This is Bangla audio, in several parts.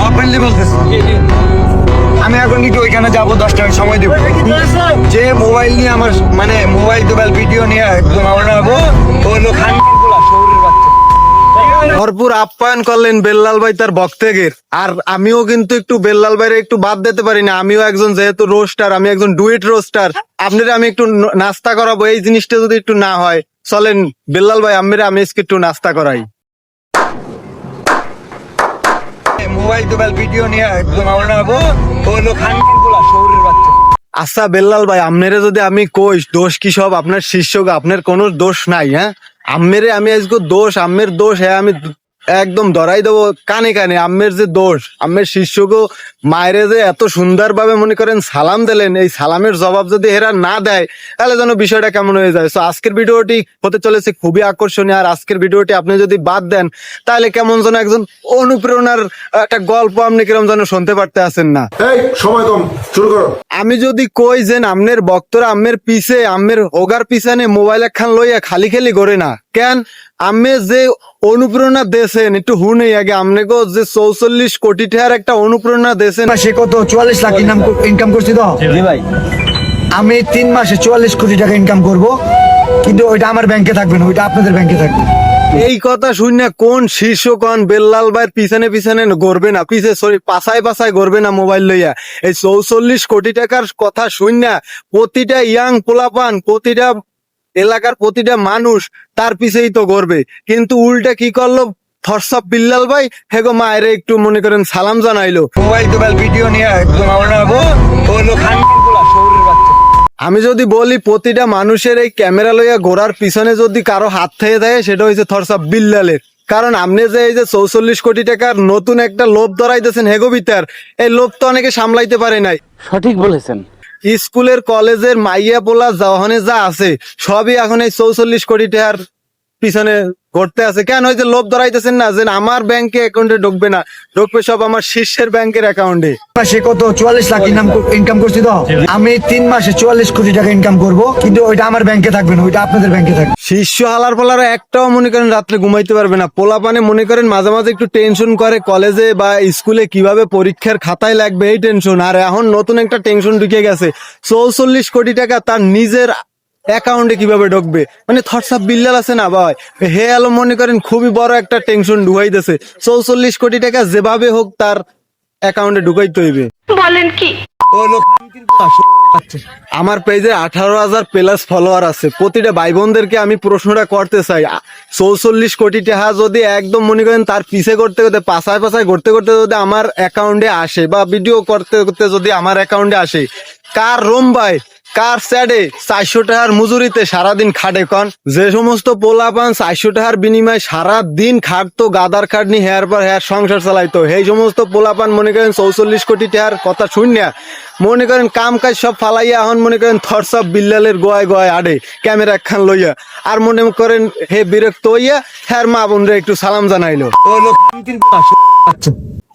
ওপেনলি বলতেছি আমি এখন কিন্তু ওইখানে যাবো 10 টাকা সময় দেবো যে মোবাইল নিয়ে আমার মানে মোবাইল ভিডিও নিয়ে একদম আমরা হলো খানগুলা শহরের বাচ্চা ভরপুর আপ্যায়ন করলেন বেল্লাল ভাই তার বক্তব্যের। আর আমিও কিন্তু একটু বেল্লাল ভাইয়ের একটু বাদ দিতে পারি না, আমিও একজন যেহেতু রোস্টার, আমি একজন ডুয়েট রোস্টার, আপনারা আমি একটু নাস্তা করাবো। এই জিনিসটা যদি একটু না হয় চলেন বেল্লাল ভাই আমি একটু নাস্তা করাই। মোবাইল ভিডিও নিয়ে একদম আমরা হলো খানগুলা শহরের বাচ্চা। আচ্ছা বেল্লাল ভাই আপনারে যদি আমি কই দোষ কি সব আপনার শিষ্যকে, আপনার কোনো দোষ নাই? হ্যাঁ আম্মেরে আমি আজকে দোষ আম্মের দোষ হ্যাঁ আমি একদম ধরাই দেবো কানে কানে। আম্মের যে দোষ, আম্মের শিষ্যকে মায়েরে যে এত সুন্দর ভাবে মনে করেন সালাম দিলেন, এই সালামের জবাব যদি এরা না দেয় তাহলে যেন বিষয়টা কেমন হয়ে যায়। তো আজকের ভিডিওটি হতে চলেছে খুবই আকর্ষণীয়। আর আজকের ভিডিওটি আপনি যদি বাদ দেন তাহলে কেমন যেন একজন অনুপ্রেরণার একটা গল্প আপনি কিরম যেন শুনতে পারতে আছেন না। এই সময় কম, শুরু করো। আমি যদি কই যে আম্মের বক্তরা আম্মের পিছে আম্মের হোগার পিছনে মোবাইল একখান লইয়া খালি খালি করে না কেন, আম্মে যে অনুপ্রেরণা দেশেন একটু হুনেই আগে আমনেগো যে 44 কোটি টাকার একটা অনুপ্রেরণা দেশেন। সে কত 44 লাখ ইনকাম করছি তো ভাই, আমি 3 মাসে 44 কোটি টাকা ইনকাম করব, কিন্তু ওইটা আমার ব্যাংকে থাকবে না, ওইটা আপনাদের ব্যাংকে থাকবে। এই কথা শুনে কোন শীর্ষ কোন বেল্লাল ভাইয়ের পিছনে পিছনে গড়বে না, পিছে সরি পাছায় পাছায় গড়বে না মোবাইল লইয়া। এই 44 কোটি টাকার কথা শুনে প্রতিটা ইয়াং পোলাপান, প্রতিটা এলাকার প্রতিটা মানুষ তার পিছেই তো গড়বে, কিন্তু উল্টা কি করলো থরসব বিল্লাল ভাই হেগো মায়ের একটু মনে করেন সালাম জানাইলো মোবাইল ভিডিও নিয়ে একদম আমরা হলো খানগুলা শহরের বাচ্চা। আমি যদি বলি প্রতিটা মানুষের এই ক্যামেরা লইয়া ঘোরার পিছনে যদি কারো হাত থেকে দেয় সেটা হচ্ছে থরসব বিল্লালের। কারণ আপনি যে এই যে 44 কোটি টাকার নতুন একটা লোভ ধরাইতেছেন হেগো ভিতর, এই লোভ তো অনেকে সামলাইতে পারে নাই। সঠিক বলেছেন। স্কুলের কলেজের মাইয়া পোলা যখনে যা আছে সবই এখন এই 44 কোটি টাকার পিছনে ঘটতে আছে। কেন হয়েছে লোভ ধরাইতেছেন না যে আমার ব্যাংকে অ্যাকাউন্টে ঢুকবে না, ঢুকবে সব আমার শীর্ষের ব্যাংকের অ্যাকাউন্টে। সে কত 44 লাখ ইনকাম করছি তো আমি 3 মাসে 44 কোটি টাকা ইনকাম করব, কিন্তু ওইটা আমার ব্যাংকে থাকবে না, ওইটা আপনাদের ব্যাংকে থাকবে। শীর্ষ হালার পালার একটাও মনে করেন রাত্রে ঘুমাইতে পারবে না, পোলাপানে মনে করেন মাঝে মাঝে একটু টেনশন করে কলেজে বা স্কুলে কিভাবে পরীক্ষার খাতায় লাগবে এই টেনশন। আর এখন নতুন একটা টেনশন ঢুকে গেছে 44 কোটি টাকা তার নিজের অ্যাকাউন্টে কিভাবে ঢুকবে। মানে থটসব বিল্লাল আছে না ভাই, হে আলো মনে করেন খুবই বড় একটা টেনশন ঢুকাইতেছে। 44 কোটি টাকা যেভাবে হোক তার অ্যাকাউন্টে ঢুকাইতে হইবে। বলেন কি আমার পেজে 18,000 প্লাস ফলোয়ার আছে। প্রতিটা ভাই বোনদেরকে আমি প্রশ্নটা করতে চাই, 44 কোটি টাকা যদি একদম মনে করেন তার পিছে করতে করতে পাছায় পাছায় করতে করতে যদি আমার অ্যাকাউন্টে আসে বা ভিডিও করতে করতে যদি আমার অ্যাকাউন্টে আসে, কার রোম ভাই কার স্যাডে 400 টাকার মজুরিতে সারাদিন খাটে কন। যে সমস্ত পোলাপান 400 টাকার বিনিময়ে সারাদিন খাটতো, গাদার খাটনি হেয়ার পর হেয়ার সংসার চালাইতো, এই সমস্ত পোলাপান মনে করেন 44 কোটি টাকার কথা শুনিয়া মনে করেন কাম কাজ সব ফালাইয়া এখন মনে করেন থরসব বিল্লালের গোয়ায় গোয়ায় আডে ক্যামেরা একখান লইয়া। আর মনে করেন হে বিরক্ত হইয়া হ্যার মা বোনরা একটু সালাম জানাইলো।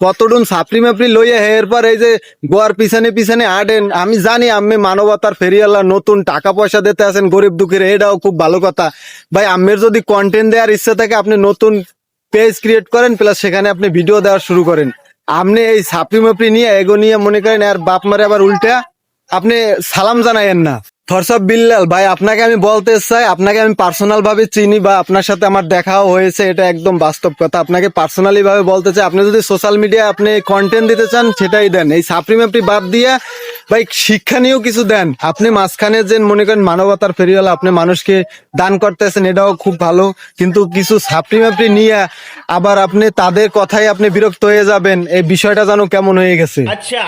কতটুন সাপড়ি মাপড়ি লইয়া এরপর এই যে গোয়ার পিছনে পিছনে আডেন। আমি জানি আম্মে মানবতার ফেরিয়াল্লাহ নতুন টাকা পয়সা দিতে আছেন গরিব দুঃখের, এটাও খুব ভালো কথা ভাই। আম্মের যদি কন্টেন্ট দেওয়ার ইচ্ছা থাকে আপনি নতুন পেজ ক্রিয়েট করেন, প্লাস সেখানে আপনি ভিডিও দেওয়া শুরু করেন। আপনি এই সাপড়ি মাপড়ি নিয়ে এগো নিয়ে মনে করেন আর বাপ মারে আবার উল্টা আপনি সালাম জানাইয়েন না। থরসব বিল্লাল ভাই আপনাকে আমি বলতে চাই, আপনাকে আমি পার্সোনাল ভাবে চিনি বা আপনার সাথে আমার দেখাও হয়েছে, এটা একদম বাস্তব কথা। আপনাকে পার্সোনালি ভাবে বলতে চাই, আপনি যদি সোশ্যাল মিডিয়া আপনি কন্টেন্ট দিতে চান সেটাই দেন, এই সাপড়ি মাপড়ি বাদ দিয়ে ভাই শিক্ষা নিয়েও কিছু দেন। আপনি মাঝখানে যে মনে করেন মানবতার ফেরিওয়ালা আপনি মানুষকে দান করতেছেন, এটাও খুব ভালো, কিন্তু কিছু সাপড়ি মাপড়ি নিয়ে আবার আপনি তাদের কথাই আপনি বিরক্ত হয়ে যাবেন, এই বিষয়টা যেন কেমন হয়ে গেছে। আচ্ছা।